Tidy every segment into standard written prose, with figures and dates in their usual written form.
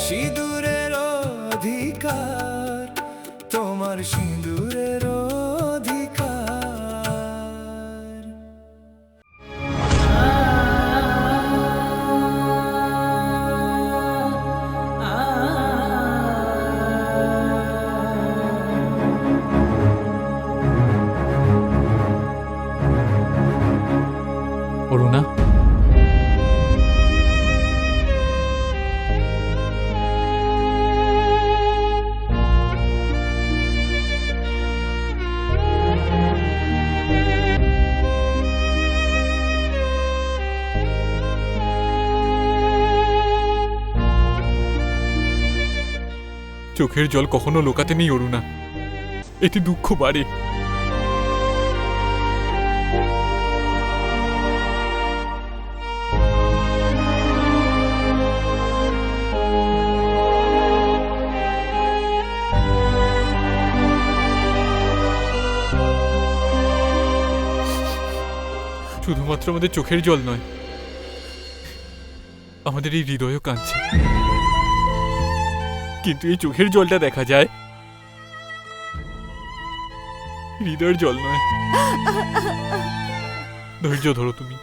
সিঁদুরের অধিকার, তোমার সিঁদুরের অধিকার। অরুণা, চোখের জল কখনো লোকাতে নেই অরুণা, এটি দুঃখ বাড়ে। শুধুমাত্র আমাদের চোখের জল নয়, আমাদের এই হৃদয়ও কাঁদছে, কিন্তু এই চোখের জলটা দেখা যায়, হৃদয়ের জল নয়। ধৈর্য ধরো তুমি,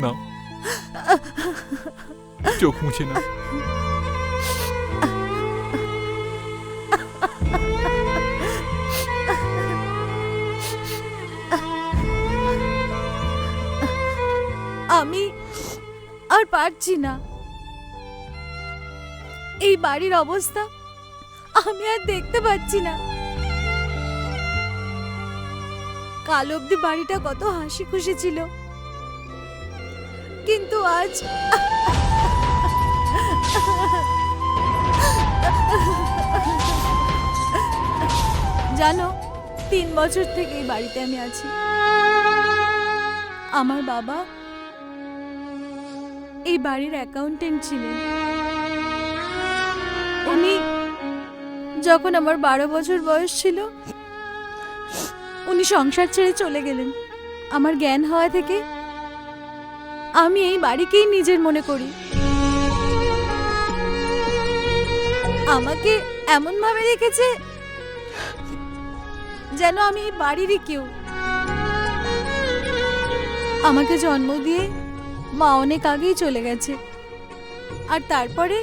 না চোখ মুছে না। আমি আর পারছি না, এই বাড়ির অবস্থা আমি আর দেখতে পাচ্ছি না। কাল অব্দি বাড়িটা কত হাসি খুশি ছিল, কিন্তু আজ জানো 3 বছর থেকে এই বাড়িতে আমি আছি। আমার বাবা এই বাড়ির অ্যাকাউন্টেন্ট ছিলেন। উনি যখন আমার 12 বছর বয়স ছিল, উনি সংসার ছেড়ে চলে গেলেন। আমার জ্ঞান হওয়া থেকে আমি এই বাড়িকেই নিজের মনে করি। আমাকে এমন ভাবে রেখেছে যেন আমি এই বাড়িরই কেউ। আমাকে জন্ম দিয়ে মা অনেক আগেই চলে গেছে, আর তারপরে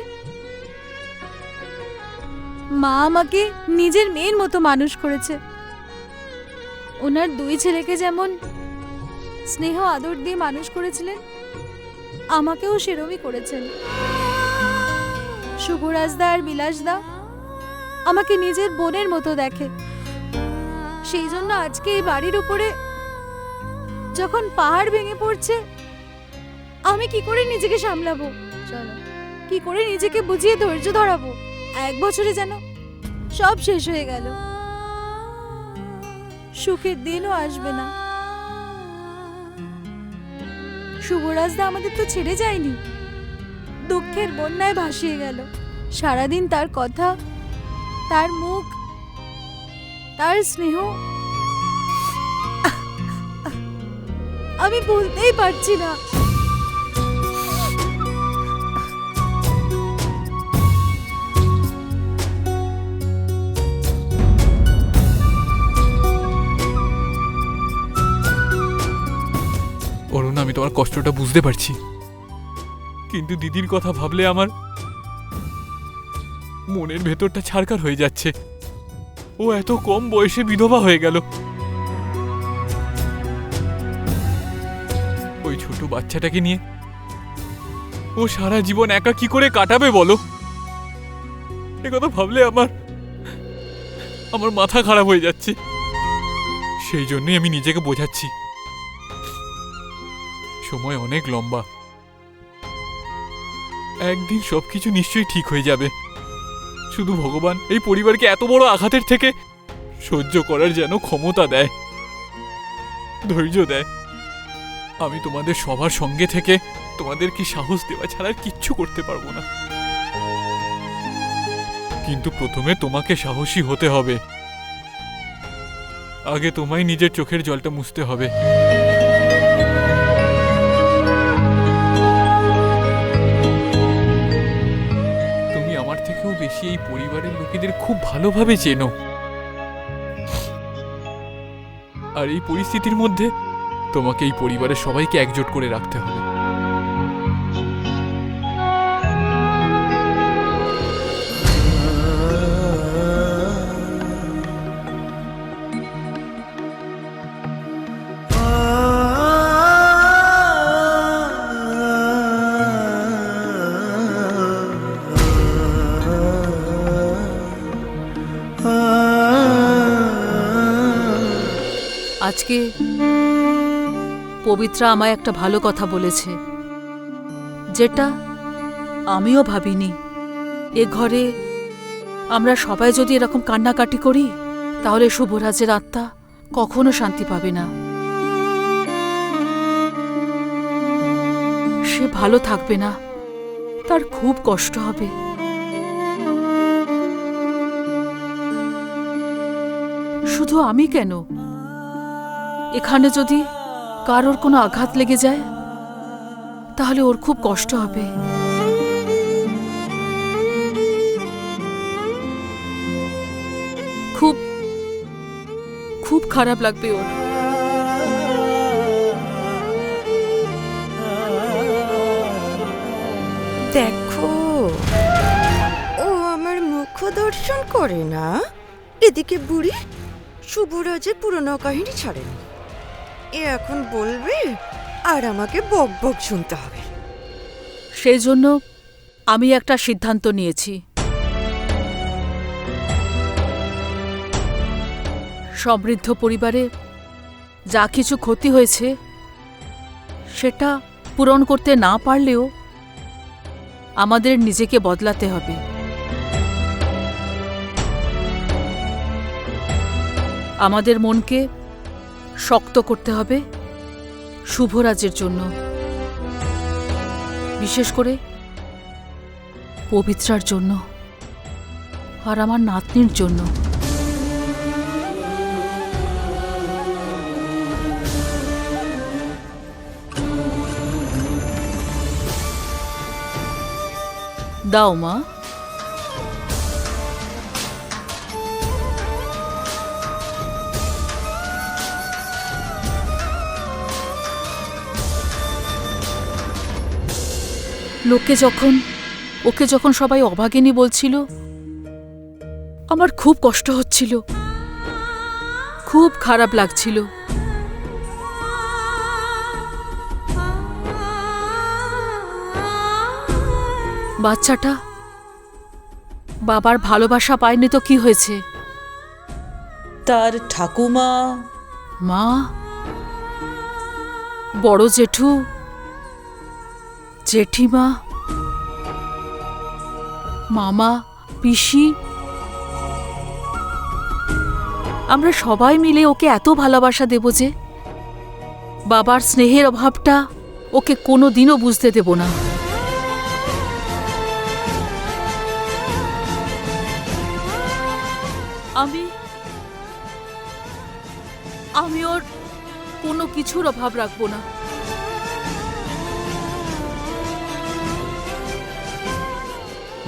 মা আমাকে নিজের মেয়ের মতো মানুষ করেছে। ওনার 2 ছেলেকে যেমন স্নেহ আদর দিয়ে মানুষ করেছিলেন, আমাকেও সেরমই করেছেন। শুভরাজদা আর বিলাসদা আমাকে নিজের বোনের মতো দেখে। সেই জন্য আজকে এই বাড়ির উপরে যখন পাহাড় ভেঙে পড়ছে, আমি কি করে নিজেকে সামলাবো, কি করে নিজেকে বুঝিয়ে ধৈর্য ধরাবো? 1 বছরে যেন সব শেষ হয়ে গেল, সুখের দিনও আসবে না। শুভরাজদা আমাদের তো ছেড়ে যায়নি, দুঃখের বন্যায় ভাসিয়ে গেল। সারাদিন তার কথা, তার মুখ, তার স্নেহ আমি ভুলতেই পারছি না। অরুণা, আমি তোমার কষ্টটা বুঝতে পারছি, কিন্তু দিদির কথা ভাবলে আমার মনের ভেতরটা ছারকার হয়ে যাচ্ছে। ও এত কম বয়সে বিধবা হয়ে গেল। ওই ছোট বাচ্চাটাকে নিয়ে ও সারা জীবন একা কি করে কাটাবে বলো? একথা ভাবলে আমার মাথা খারাপ হয়ে যাচ্ছে। সেই জন্যই আমি নিজেকে বোঝাচ্ছি, সময় অনেক লম্বা, একদিন সবকিছু নিশ্চয়ই ঠিক হয়ে যাবে। শুধু ভগবান এই পরিবারকে এত বড় আঘাতের থেকে সহ্য করার যেন ক্ষমতা দেয়, ধৈর্য দেয়। আমি তোমাদের সবার সঙ্গে থেকে তোমাদেরকে সাহস দেওয়া ছাড়া আর কিচ্ছু করতে পারবো না, কিন্তু প্রথমে তোমাকে সাহসী হতে হবে। আগে তোমায় নিজের চোখের জলটা মুছতে হবে। মাসি এই পরিবারের লোকেদের খুব ভালোভাবে চেনো, আর এই পরিস্থিতির মধ্যে তোমাকে এই পরিবারের সবাইকে একজোট করে রাখতে হবে। আজকে পবিত্রা আমায় একটা ভালো কথা বলেছে, যেটা আমিও ভাবিনি। এ ঘরে আমরা সবাই যদি এরকম কান্নাকাটি করি, তাহলে শুভরাজের আত্মা কখনো শান্তি পাবে না। সে ভালো থাকবে না, তার খুব কষ্ট হবে। শুধু আমি কেন, এখানে যদি কারোর কোনো আঘাত লেগে যায়, তাহলে ওর খুব কষ্ট হবে। খুব খুব খারাপ লাগবে ওর। দেখো, ও আমার মুখ দর্শন করে না। এদিকে বুড়ি শুভরাজের পুরনো কাহিনী ছাড়েনি, এ এখন বলবে আর আমাকে বক বক শুনতে হবে। সেই জন্য আমি একটা সিদ্ধান্ত নিয়েছি। সমৃদ্ধ পরিবারে যা কিছু ক্ষতি হয়েছে, সেটা পূরণ করতে না পারলেও আমাদের নিজেকে বদলাতে হবে। আমাদের মনকে শক্ত করতে হবে শুভরাজের জন্য, বিশেষ করে পবিত্রার জন্য আর আমার নাতনির জন্য। দাও মা। ওকে যখন সবাই অভাগিনী বলছিল, আমার খুব কষ্ট হচ্ছিল, খুব খারাপ লাগছিল। বাচ্চাটা বাবার ভালোবাসা পায়নি তো কি হয়েছে? তার ঠাকুমা, মা, বড় জেঠু, জেঠিমা, মামা, পিসি, আমরা সবাই মিলে ওকে এত ভালোবাসা দেব যে বাবার স্নেহের অভাবটা ওকে কোনোদিনও বুঝতে দেব না। আমি ওর কোনো কিছুর অভাব রাখবো না।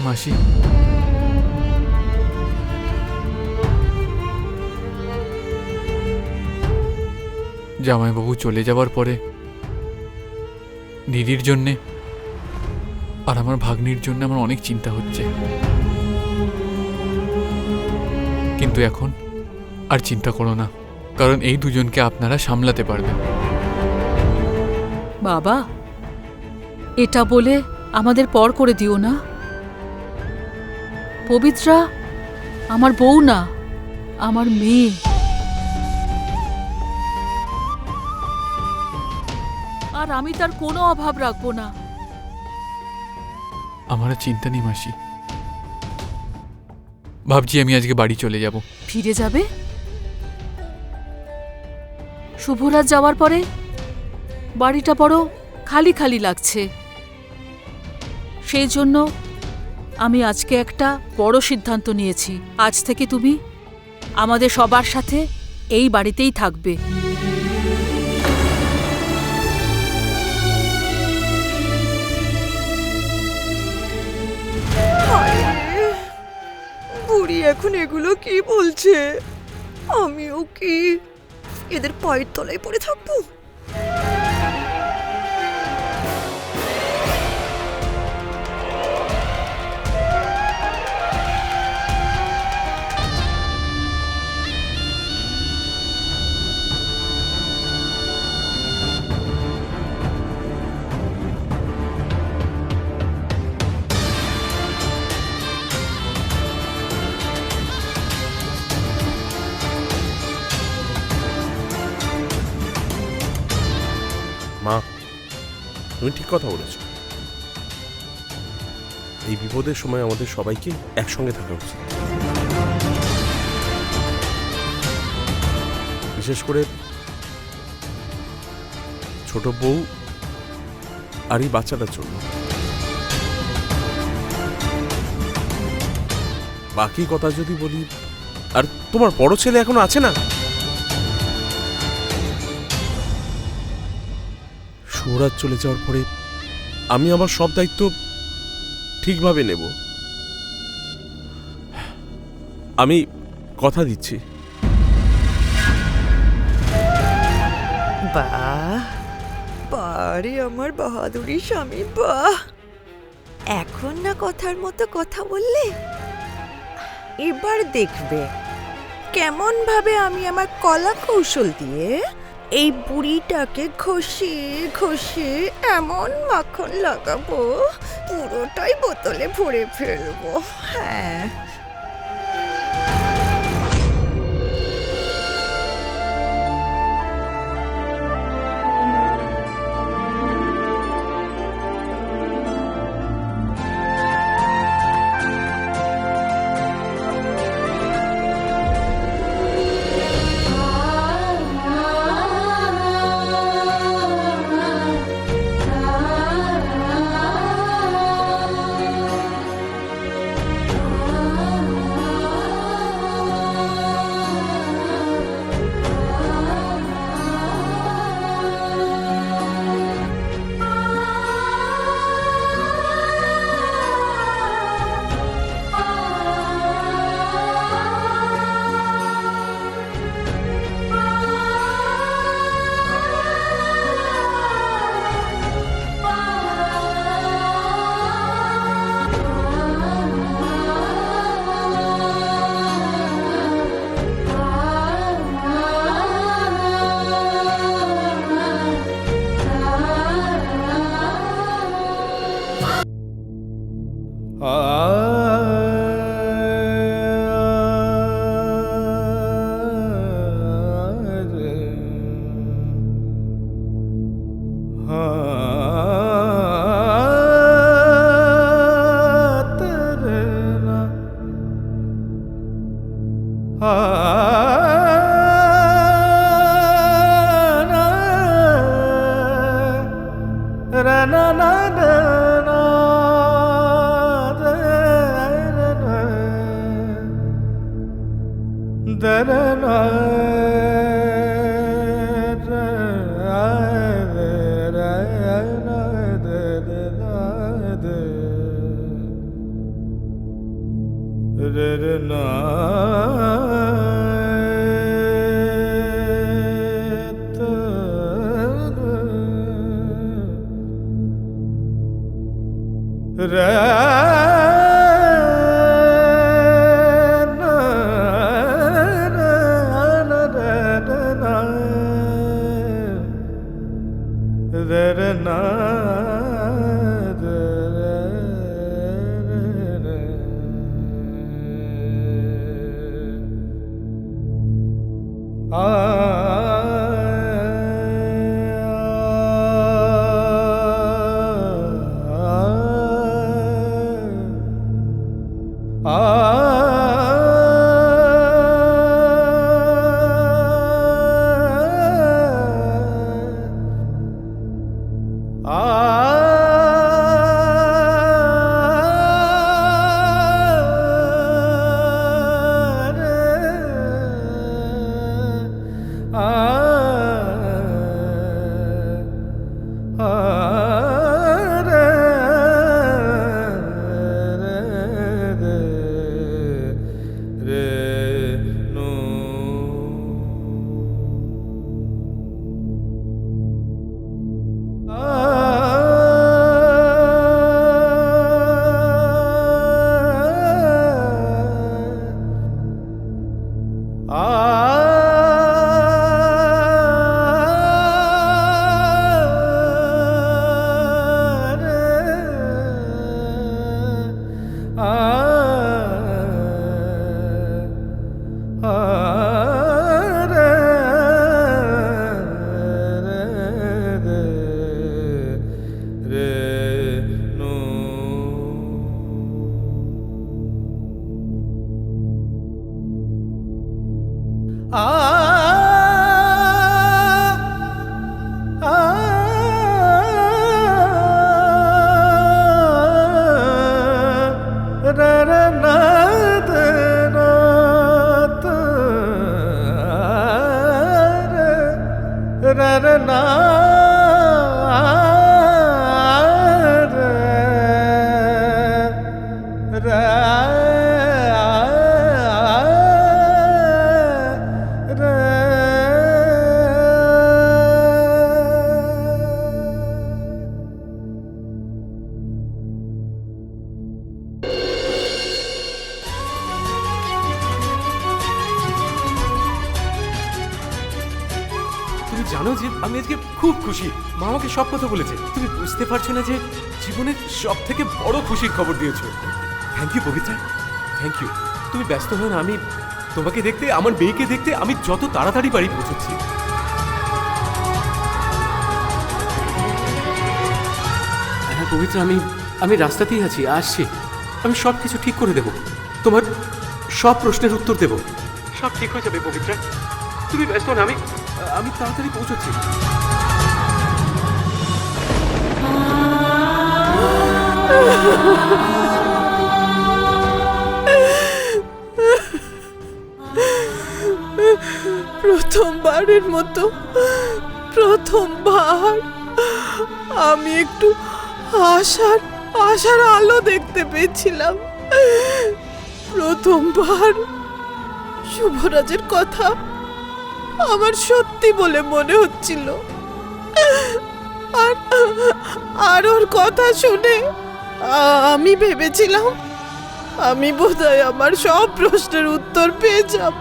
মাসি, জামাইবাবু চলে যাবার পরে দিদির জন্যে আর আমার ভাগ্নির জন্য আমার অনেক চিন্তা হচ্ছে, কিন্তু এখন আর চিন্তা করো না, কারণ এই দুজনকে আপনারা সামলাতে পারবেন। বাবা, এটা বলে আমাদের পর করে দিও না। পবিত্রা আমার বউ না, আমার মেয়ে। আর আমি তার কোনো অভাব রাখবো না। আমার আর চিন্তা নেই মাসি, ভাবছি আমি আজকে বাড়ি চলে যাব। ফিরে যাবে? শুভরাজ যাওয়ার পরে বাড়িটা বড় খালি খালি লাগছে। সেই জন্য আমি আজকে একটা বড় সিদ্ধান্ত নিয়েছি। আজ থেকে তুমি আমাদের সবার সাথে এই বাড়িতেই থাকবে। বুড়ি এখন এগুলো কি বলছে? আমিও কি এদের পায়ের তলায় পড়ে থাকবো? মা, তুমি ঠিক কথা বলেছ। এই বিপদের সময় আমাদের সবাইকে একসঙ্গে থাকা উচিত, বিশেষ করে ছোট বউ আর এই বাচ্চাটার জন্য। বাকি কথা যদি বলি, আর তোমার বড় ছেলে এখনো আছে না? শুভরাজ চলে যাওয়ার পরে আমি আমার সব দায়িত্ব ঠিকভাবে নেব। আমি কথা দিচ্ছি। বাহ, বারে আমার বাহাদুরি স্বামী, বাহ! এখন না কথার মতো কথা বললে, এবার দেখবে কেমন ভাবে আমি আমার কলা কৌশল দিয়ে এই বুড়িটাকে ঘষে ঘষে এমন মাখন লাগাবো, পুরোটাই বোতলে ভরে ফেলবো। হ্যাঁ, রা রা না রা তুমি জানো যে আমি আজকে খুব খুশি। মা আমাকে সব কথা বলেছে। তুমি বুঝতে পারছো না যে জীবনের সব থেকে বড় খুশির খবর দিয়েছো। Thank you Pabitra, thank you. তুমি ব্যস্ত হও না, আমি তোমাকে দেখতে, আমার মেয়েকে দেখতে আমি যত তাড়াতাড়ি বাড়ি পৌঁছচ্ছি। হ্যাঁ পবিত্রা, আমি রাস্তাতেই আছি, আসছি। আমি সব কিছু ঠিক করে দেব, তোমার সব প্রশ্নের উত্তর দেব। সব ঠিক হয়ে যাবে পবিত্রা, তুমি ব্যস্ত না, আমি তাড়াতাড়ি পৌঁছচ্ছি। প্রথমবারের মতো প্রথমবার আমি একটু আশার আলো দেখতে পেয়েছিলাম। প্রথমবার শুভরাজের কথা আমার সত্যি বলে মনে হচ্ছিল, আর ওর কথা শুনে আমি ভেবেছিলাম আমি বোধহয় আমার সব প্রশ্নের উত্তর পেয়ে যাব,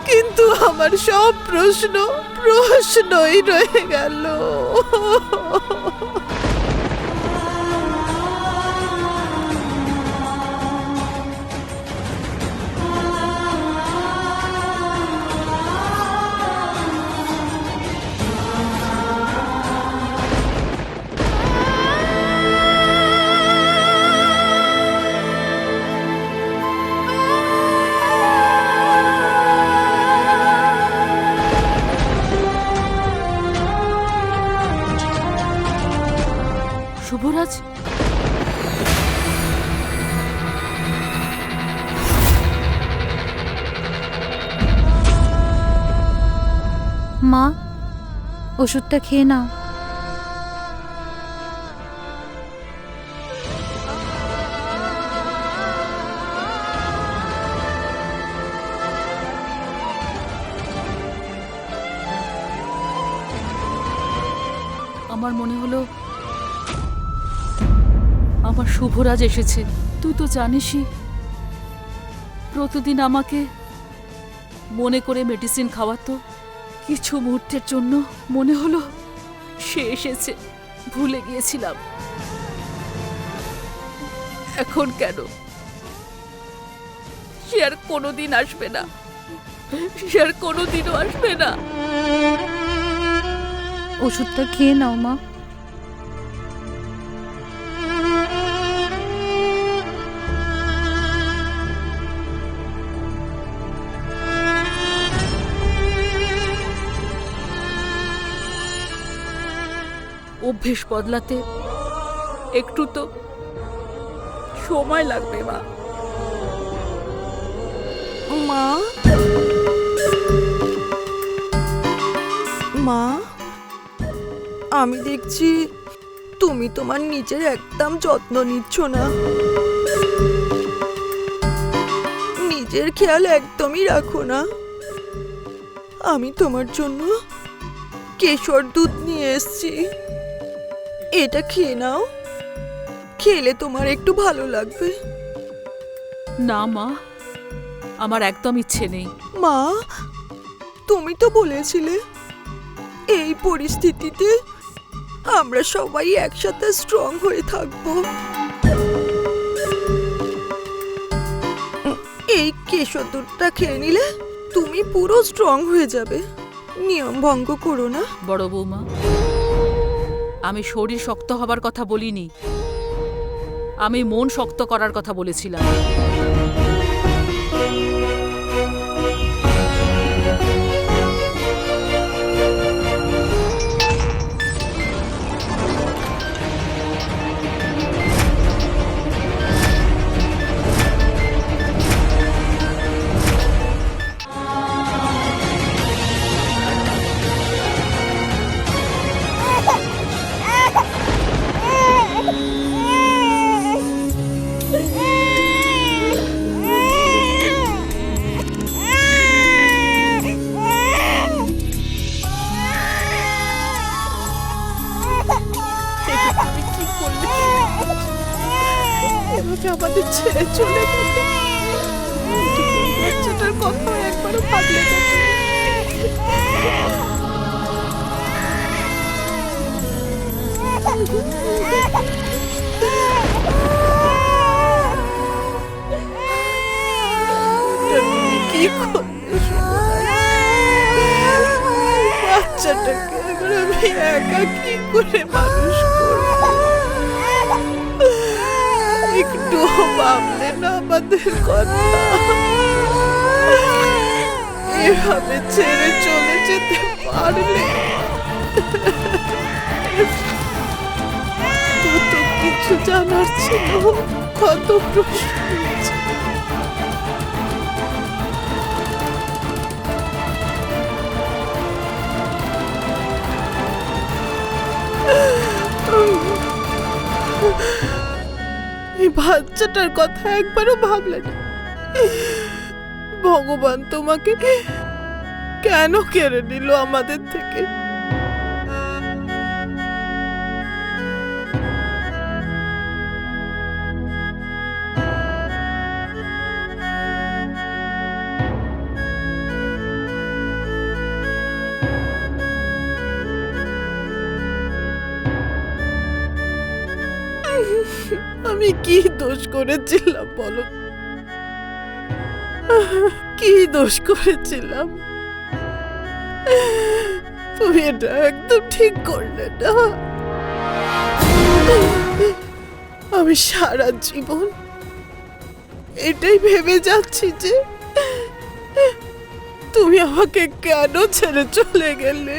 কিন্তু আমার সব প্রশ্নই রয়ে গেল। শুভরাজ, মা ওষুধটা খেয়ে নাও। আমার মনে হলো আমার শুভরাজ এসেছে। তুই তো জানিসই প্রতিদিন আমাকে মনে করে মেডিসিন খাওয়াতো। কিছু মুহূর্তের জন্য মনে হলো সে এসেছে, ভুলে গিয়েছিলাম। এখন কেন? সে আর কোনোদিন আসবে না, সে আর কোনোদিনও আসবে না। ওষুধটা খেয়ে নাও মা। অভ্যেস বদলাতে একটু তো সময় লাগবে মা। মা, আমি দেখছি তুমি তোমার নিজের একদম যত্ন নিচ্ছ না, নিজের খেয়াল একদমই রাখো না। আমি তোমার জন্য কেশর দুধ নিয়ে এসেছি, এটা খেয়ে নাও, খেলে তোমার একটু ভালো লাগবে। না মা, আমার একদম ইচ্ছে নেই। মা, তুমি তো বলেছিলে এই পরিস্থিতিতে আমরা সবাই একসাথে স্ট্রং হয়ে থাকবো। এই কেশর দুধটা খেয়ে নিলে তুমি পুরো স্ট্রং হয়ে যাবে। নিয়ম ভঙ্গ করো না। বড় বৌমা, আমি শরীর শক্ত হবার কথা বলিনি, আমি মন শক্ত করার কথা বলেছিলাম। এভাবে আমাদের ছেড়ে চলে গেলে বাচ্চাটার কথা একবারও ভাবলে না তুমি? কি করলে বাচ্চাটাকে এবার আমি একা কি করে মানুষ করব? একটু ভাবলে না আমাদের কথা? এভাবে ছেড়ে চলে যেতে পারলে? কত কিছু জানার ছিল, কত প্রশ্ন ছিল। এই বাচ্চাটার কথা একবারও ভাবলে না? ভগবান তোমাকে কেন কেড়ে নিল আমাদের থেকে? আমি কি দোষ করেছিলাম বলো? কি দোষ করেছিলাম? তুমি এটা একদম ঠিক করলে না। আমি সারা জীবন এটাই ভেবে যাচ্ছি যে তুমি আমাকে কেন ছেড়ে চলে গেলে।